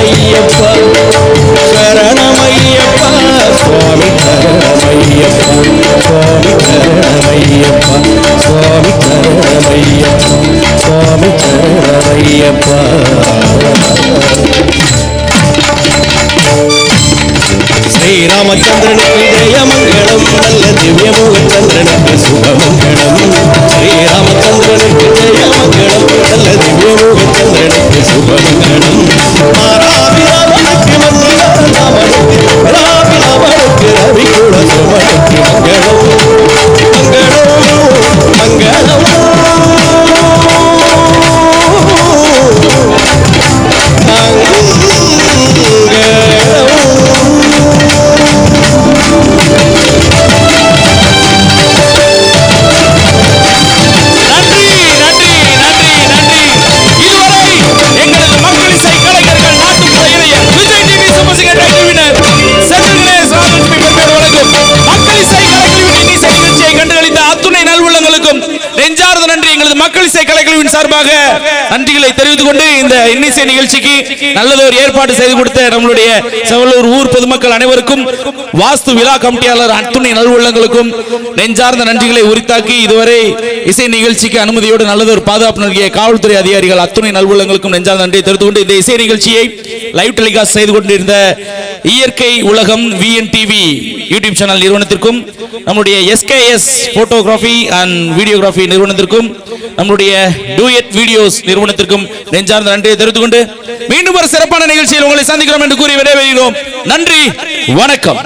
சரணமையப்பா சரணமையப்பா சுவாமி சரணமையப்பா சுவாமி சரணமையப்பா சுவாமி சரணமையப்பா சுவாமி சரணமையப்பா ஸ்ரீராமச்சந்திரனுக்கு ஜெயமங்கலம் நல்ல திவ்யமுகச்சந்திரனுக்கு சுபமங்கலம் ஸ்ரீராமச்சந்திரனுக்கு ஜெயமங்கலம் நல்ல திவ்யமுகச்சந்திரனுக்கு சுபமங்கலம் ராமனுக்கு ராமனுக்கு ரவிகுல சுமனுக்கு மங்களம் மங்களம் மக்கள் இசை கலைக்குழுவின் சார்பாக நன்றிகளை தெரிவித்துக் கொண்டு இந்த இன்னிசை நிகழ்ச்சிக்கு நல்லதொரு ஏற்பாடு செய்து கொடுத்த நம்மளுடைய செவலூர் ஊர் பொதுமக்கள் அனைவருக்கும் வாஸ்து விழா கமிட்டியாளர் அத்துணை நல்வுள்ளங்களுக்கும் நெஞ்சார்ந்த நன்றிகளை உரித்தாக்கி இதுவரை இசை நிகழ்ச்சிக்கு அனுமதியோடு நல்லதொரு பாதுகாப்பு நல்கிய காவல்துறை அதிகாரிகள் அத்துணை நல்வுள்ளங்களுக்கும் நெஞ்சார்ந்த நன்றியை தெரிவித்துக் கொண்டு இந்த இசை நிகழ்ச்சியை லைவ் டெலிகாஸ்ட் செய்து கொண்டிருந்த இயற்கை உலகம் VNTV யூடியூப் சேனல் நிறுவனத்திற்கும் நம்முடைய SKS போட்டோகிராஃபி அண்ட் வீடியோகிராஃபி நிறுவனத்திற்கும் நம்முடைய டூயட் வீடியோஸ் நிறுவனத்திற்கும் நெஞ்சார்ந்த நன்றியை தெரிவித்துக் கொண்டு மீண்டும் ஒரு சிறப்பான நிகழ்ச்சியில் உங்களை சந்திக்கிறோம் என்று கூறி விடைபெறுகிறோம். நன்றி, வணக்கம்.